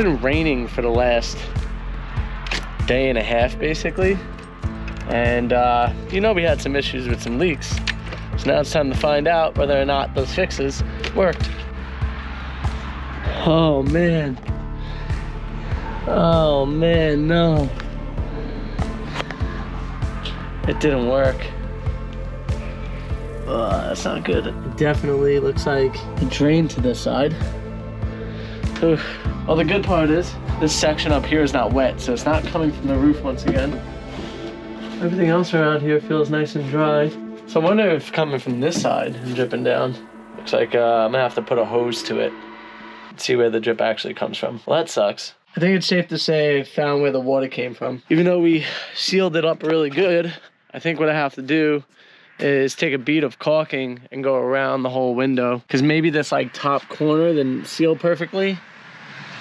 been raining for the last day and a half, basically. And you know, we had some issues with some leaks. So now it's time to find out whether or not those fixes worked. Oh man. Oh man, no. It didn't work. That's not good. It definitely looks like it drained to this side. Oof. Well, the good part is this section up here is not wet, so it's not coming from the roof once again. Everything else around here feels nice and dry. So I wonder if coming from this side and dripping down. Looks like I'm gonna have to put a hose to it. See where the drip actually comes from. Well, that sucks. I think it's safe to say I found where the water came from. Even though we sealed it up really good, I think what I have to do is take a bead of caulking and go around the whole window. Because maybe this like top corner didn't seal perfectly.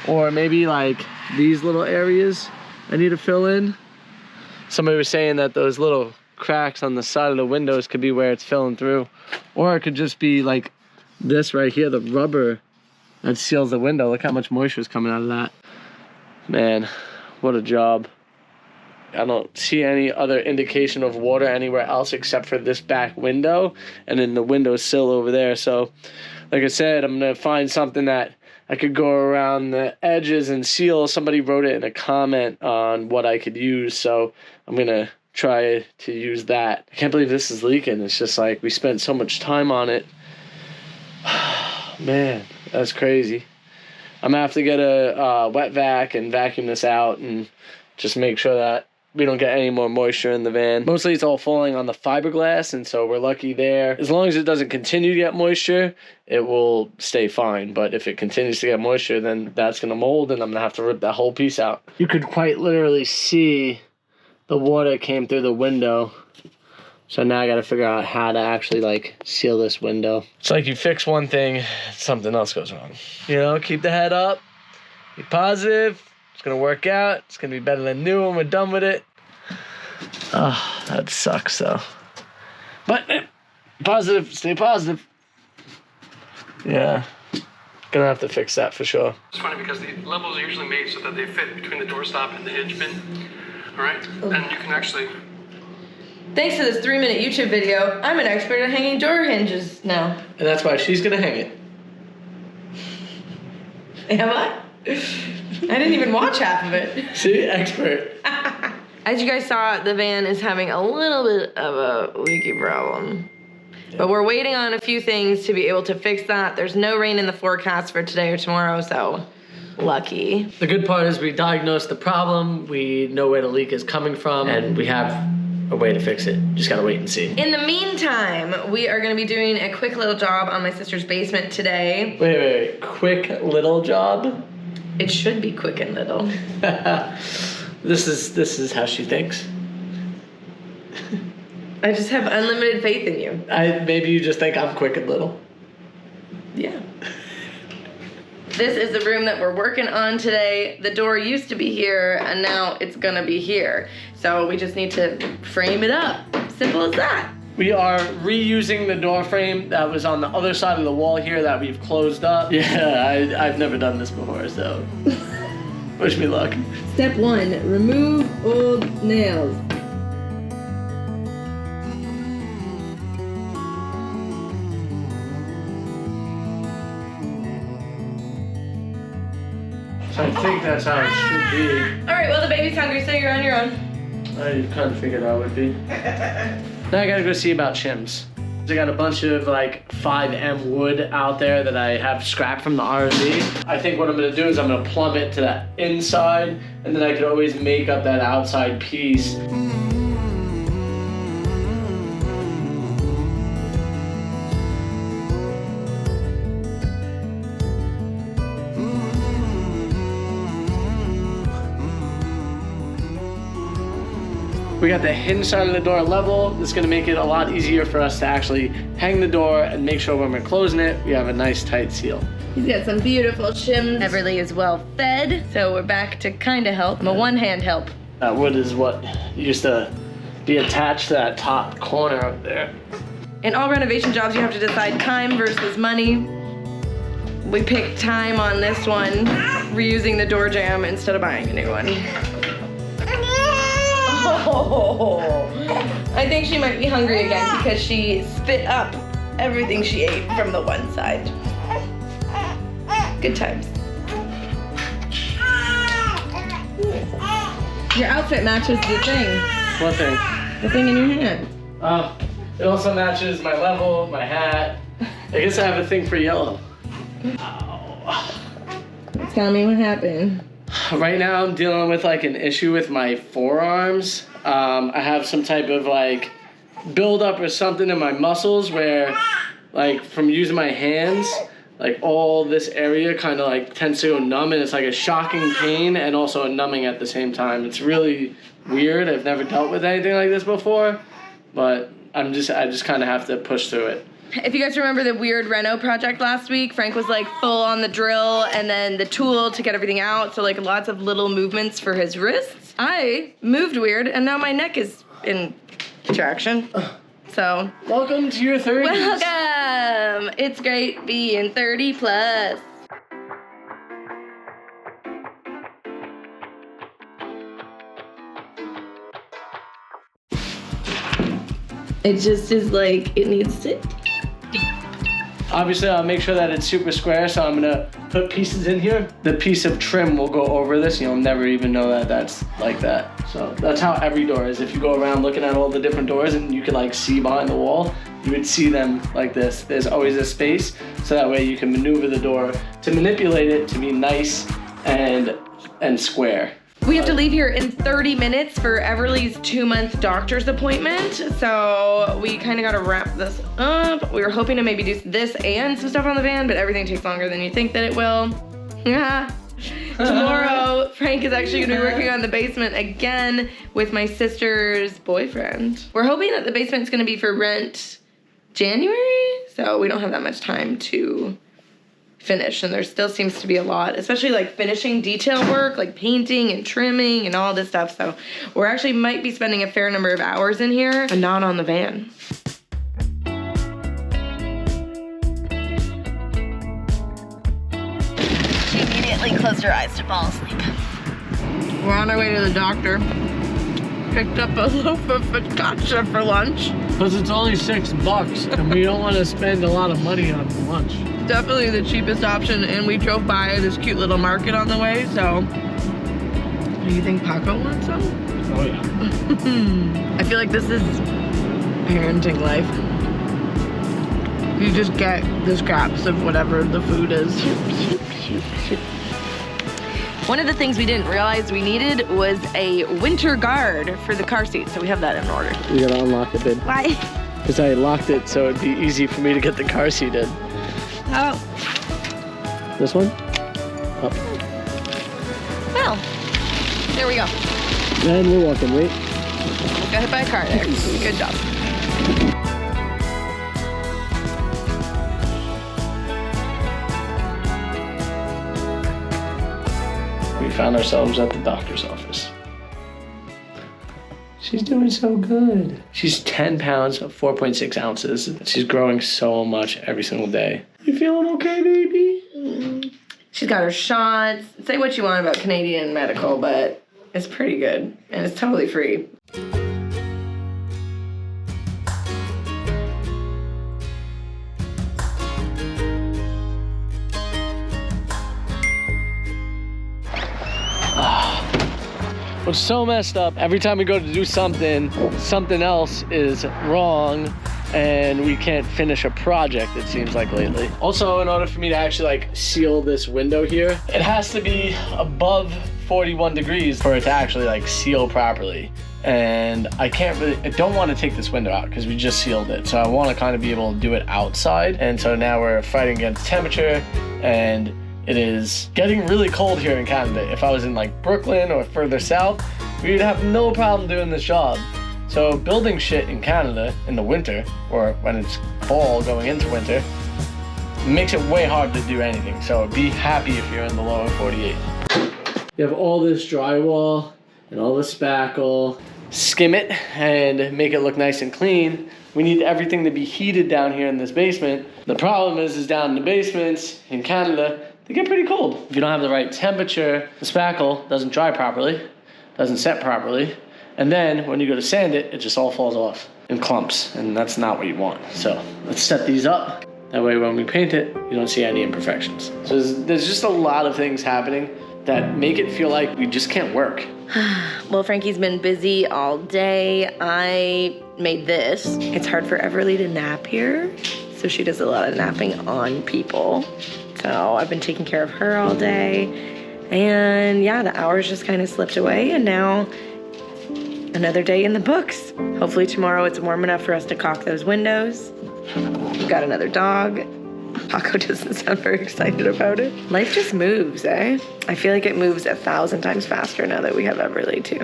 Or maybe like these little areas I need to fill in. Somebody was saying that those little cracks on the side of the windows could be where it's filling through. Or it could just be like this right here, the rubber that seals the window. Look how much moisture is coming out of that. Man, what a job. I don't see any other indication of water anywhere else except for this back window and then the windowsill over there. So, like I said, I'm going to find something that I could go around the edges and seal. Somebody wrote it in a comment on what I could use, so I'm going to try to use that. I can't believe this is leaking. It's just like we spent so much time on it. Man, that's crazy. I'm going to have to get a wet vac and vacuum this out and just make sure that we don't get any more moisture in the van. Mostly it's all falling on the fiberglass, and so we're lucky there. As long as it doesn't continue to get moisture, it will stay fine. But if it continues to get moisture, then that's going to mold, and I'm going to have to rip that whole piece out. You could quite literally see the water came through the window. So now I got to figure out how to actually like seal this window. It's like you fix one thing, something else goes wrong. You know, keep the head up, be positive. It's gonna work out. It's gonna be better than new when we're done with it. Oh, that sucks though. But positive, stay positive. Yeah, gonna have to fix that for sure. It's funny because the levels are usually made so that they fit between the doorstop and the hinge pin. All right, and you can actually. Thanks to this 3-minute YouTube video, I'm an expert at hanging door hinges now. And that's why she's gonna hang it. Am I? I didn't even watch half of it. See, expert. As you guys saw, the van is having a little bit of a leaky problem. But we're waiting on a few things to be able to fix that. There's no rain in the forecast for today or tomorrow, so lucky. The good part is we diagnosed the problem, we know where the leak is coming from, and we have a way to fix it. Just gotta wait and see. In the meantime, we are gonna be doing a quick little job on my sister's basement today. Wait. Quick little job? It should be quick and little. This is how she thinks. I just have unlimited faith in you. Maybe you just think I'm quick and little. Yeah. This is the room that we're working on today. The door used to be here and now it's gonna be here. So we just need to frame it up. Simple as that. We are reusing the door frame that was on the other side of the wall here that we've closed up. Yeah, I've never done this before, so wish me luck. Step 1, remove old nails. So I think that's how it should be. All right, well, the baby's hungry, so you're on your own. I kind of figured I would be. Now I gotta go see about shims. I got a bunch of like 5M wood out there that I have scrapped from the RV. I think what I'm gonna do is I'm gonna plumb it to that inside, and then I could always make up that outside piece. We got the hinge side of the door level. This is gonna make it a lot easier for us to actually hang the door and make sure when we're closing it, we have a nice tight seal. He's got some beautiful shims. Everly is well fed, so we're back to kinda help. I'm a one-hand help. That wood is what used to be attached to that top corner up there. In all renovation jobs, you have to decide time versus money. We picked time on this one, reusing the door jamb instead of buying a new one. Oh, I think she might be hungry again because she spit up everything she ate from the one side. Good times. Your outfit matches the thing. What thing? The thing in your hand. It also matches my level, my hat. I guess I have a thing for yellow. Tell me what happened. Right now I'm dealing with like an issue with my forearms. I have some type of like buildup or something in my muscles where like from using my hands, like all this area kind of like tends to go numb, and it's like a shocking pain and also a numbing at the same time. It's really weird. I've never dealt with anything like this before, but I just kind of have to push through it. If you guys remember the weird reno project last week, Frank was like full on the drill and then the tool to get everything out. So like lots of little movements for his wrists. I moved weird and now my neck is in traction. So. Welcome to your 30s. Welcome. It's great being 30 plus. It just is like, it needs to. Obviously, I'll make sure that it's super square, so I'm gonna put pieces in here. The piece of trim will go over this. You'll never even know that that's like that. So that's how every door is. If you go around looking at all the different doors and you can like see behind the wall, you would see them like this. There's always a space, so that way you can maneuver the door to manipulate it to be nice and square. We have to leave here in 30 minutes for Everly's 2-month doctor's appointment. So we kind of got to wrap this up. We were hoping to maybe do this and some stuff on the van, but everything takes longer than you think that it will. Tomorrow, Frank is actually going to be working on the basement again with my sister's boyfriend. We're hoping that the basement's going to be for rent January, so we don't have that much time to finish, and there still seems to be a lot, especially like finishing detail work, like painting and trimming and all this stuff. So we're actually might be spending a fair number of hours in here and not on the van. She immediately closed her eyes to fall asleep. We're on our way to the doctor. Picked up a loaf of focaccia for lunch. Because it's only $6 and we don't want to spend a lot of money on lunch. Definitely the cheapest option, and we drove by this cute little market on the way, so. Do you think Paco wants some? Oh yeah. I feel like this is parenting life. You just get the scraps of whatever the food is. One of the things we didn't realize we needed was a winter guard for the car seat, so we have that in order. You gotta unlock it, babe. Why? Because I locked it so it'd be easy for me to get the car seat in. Oh. This one? Up. Well, there we go. And we're walking, wait. Got hit by a car there. Good job. We found ourselves at the doctor's office. She's doing so good. She's 10 pounds, 4.6 ounces. She's growing so much every single day. You feeling okay, baby? She's got her shots. Say what you want about Canadian medical, but it's pretty good. And it's totally free. What's so messed up, every time we go to do something, something else is wrong and we can't finish a project, it seems like lately. Also, in order for me to actually like seal this window here, it has to be above 41 degrees for it to actually like seal properly. And I don't want to take this window out because we just sealed it. So I want to kind of be able to do it outside. And so now we're fighting against temperature, and it is getting really cold here in Canada. If I was in like Brooklyn or further south, we'd have no problem doing this job. So building shit in Canada in the winter, or when it's fall going into winter, makes it way hard to do anything. So be happy if you're in the lower 48. You have all this drywall and all the spackle skim it and make it look nice and clean, we need everything to be heated down here in this basement. The problem is down in the basements in Canada, they get pretty cold. If you don't have the right temperature, the spackle doesn't dry properly, doesn't set properly, and then when you go to sand it, it just all falls off in clumps, and that's not what you want. So let's set these up. That way when we paint it, you don't see any imperfections. So there's just a lot of things happening that make it feel like we just can't work. Well, Frankie's been busy all day. I made this. It's hard for Everly to nap here, so she does a lot of napping on people. So I've been taking care of her all day. And yeah, the hours just kind of slipped away, and now another day in the books. Hopefully tomorrow it's warm enough for us to caulk those windows. We've got another dog. Paco doesn't sound very excited about it. Life just moves, eh? I feel like it moves 1,000 times faster now that we have Everly too.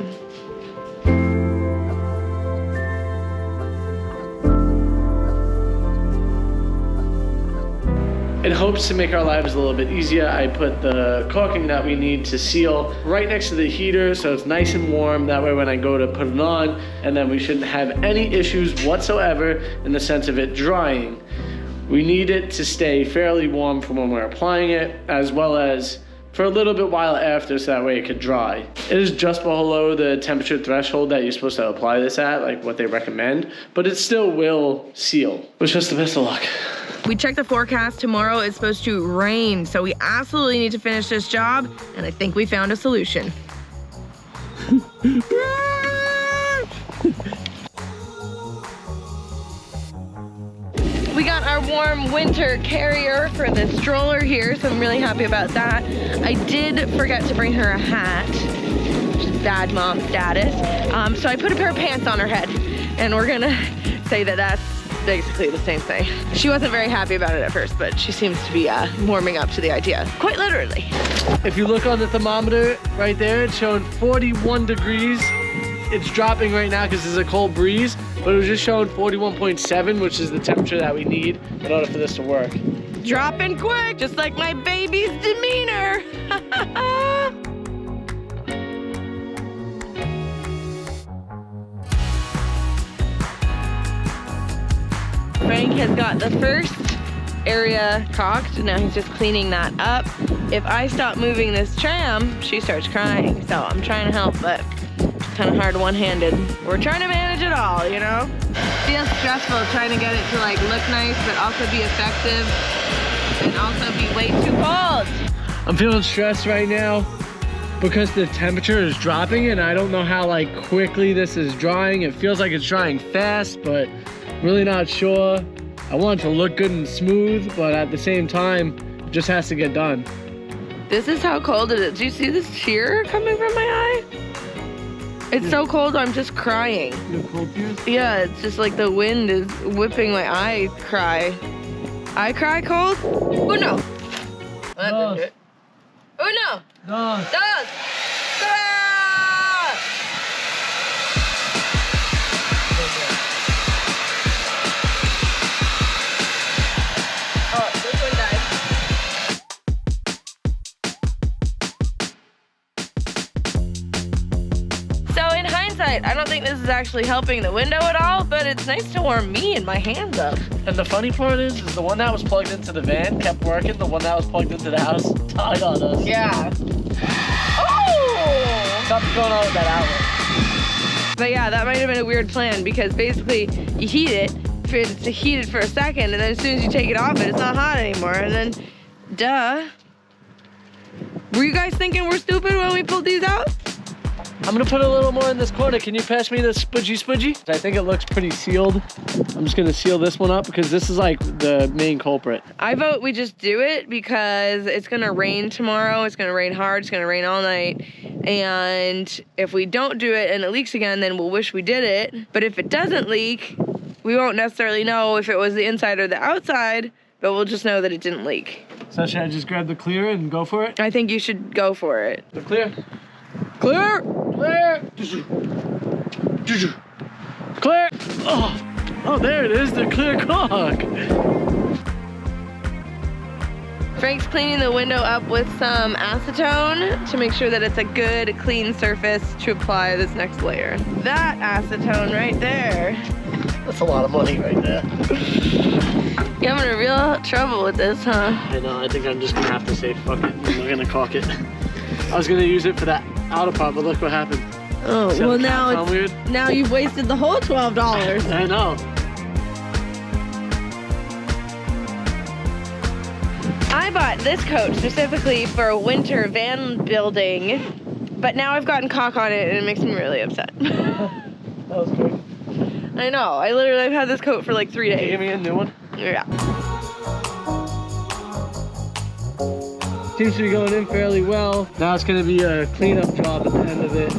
In hopes to make our lives a little bit easier, I put the caulking that we need to seal right next to the heater so it's nice and warm. That way when I go to put it on, and then we shouldn't have any issues whatsoever in the sense of it drying. We need it to stay fairly warm from when we're applying it, as well as for a little bit while after, so that way it could dry. It is just below the temperature threshold that you're supposed to apply this at, like what they recommend, but it still will seal. Wish us the best of luck. We checked the forecast. Tomorrow it's supposed to rain, so we absolutely need to finish this job, and I think we found a solution. We got our warm winter carrier for the stroller here, so I'm really happy about that. I did forget to bring her a hat, which is bad mom status. So I put a pair of pants on her head, and we're gonna say that that's basically the same thing. She wasn't very happy about it at first, but she seems to be warming up to the idea, quite literally. If you look on the thermometer right there, it's showing 41 degrees. It's dropping right now because there's a cold breeze, but it was just showing 41.7, which is the temperature that we need in order for this to work. Dropping quick, just like my baby's demeanor. Frank has got the first area caulked. Now he's just cleaning that up. If I stop moving this tram, she starts crying. So I'm trying to help, but it's kind of hard one-handed. We're trying to manage it all, you know? Feels stressful trying to get it to like look nice, but also be effective and also be way too cold. I'm feeling stressed right now because the temperature is dropping and I don't know how like quickly this is drying. It feels like it's drying fast, but really not sure. I want it to look good and smooth, but at the same time, it just has to get done. This is how cold it is. Do you see this tear coming from my eye? It's so cold, I'm just crying. You have cold tears? Yeah, it's just like the wind is whipping my eye cry. I cry cold? Oh no. That didn't do it. Oh no. No. Dos. Ah! Oh, this one died. So in hindsight, I don't think this is actually helping the window at all, but it's nice to warm me and my hands up. And the funny part is the one that was plugged into the van kept working. The one that was plugged into the house died on us. Yeah. Oh! Something's going on with that outlet. But yeah, that might have been a weird plan because basically you heat it, for it to heat it for a second, and then as soon as you take it off, it's not hot anymore. And then, duh. Were you guys thinking we're stupid when we pulled these out? I'm gonna put a little more in this corner. Can you pass me the spudgy? I think it looks pretty sealed. I'm just gonna seal this one up because this is like the main culprit. I vote we just do it because it's gonna rain tomorrow. It's gonna rain hard. It's gonna rain all night. And if we don't do it and it leaks again, then we'll wish we did it. But if it doesn't leak, we won't necessarily know if it was the inside or the outside, but we'll just know that it didn't leak. So should I just grab the clear and go for it? I think you should go for it. The clear? Clear! Clear! Clear! Oh, there it is, the clear caulk. Frank's cleaning the window up with some acetone to make sure that it's a good, clean surface to apply this next layer. That acetone right there. That's a lot of money right there. You're having a real trouble with this, huh? I know, I think I'm just gonna have to say fuck it. We're gonna caulk it. I was gonna use it for that outer part, but look what happened. Oh, See how well the cap sound weird? now you've wasted the whole $12. I know. I bought this coat specifically for winter van building, but now I've gotten caulk on it and it makes me really upset. That was quick. I know, I've had this coat for like 3 Can you days. give me a new one? Yeah. Seems to be going in fairly well. Now it's gonna be a cleanup job at the end of it.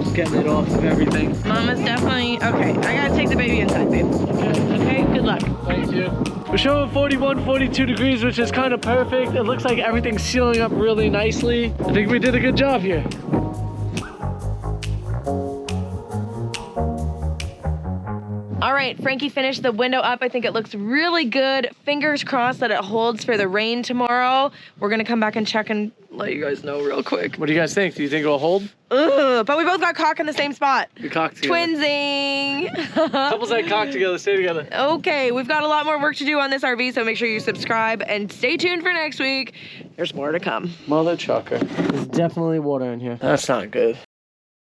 Just getting it off of everything. Mama's definitely, okay, I gotta take the baby inside, babe. Okay, good luck. Thank you. We're showing 41, 42 degrees, which is kind of perfect. It looks like everything's sealing up really nicely. I think we did a good job here. All right, Frankie finished the window up. I think it looks really good. Fingers crossed that it holds for the rain tomorrow. We're gonna come back and check and let you guys know real quick. What do you guys think? Do you think it'll hold? Ugh, but we both got caulk in the same spot. We cocked together. Twinsing. Couples that cock together, stay together. Okay, we've got a lot more work to do on this RV, so make sure you subscribe and stay tuned for next week. There's more to come. Mother chucker. There's definitely water in here. That's not good.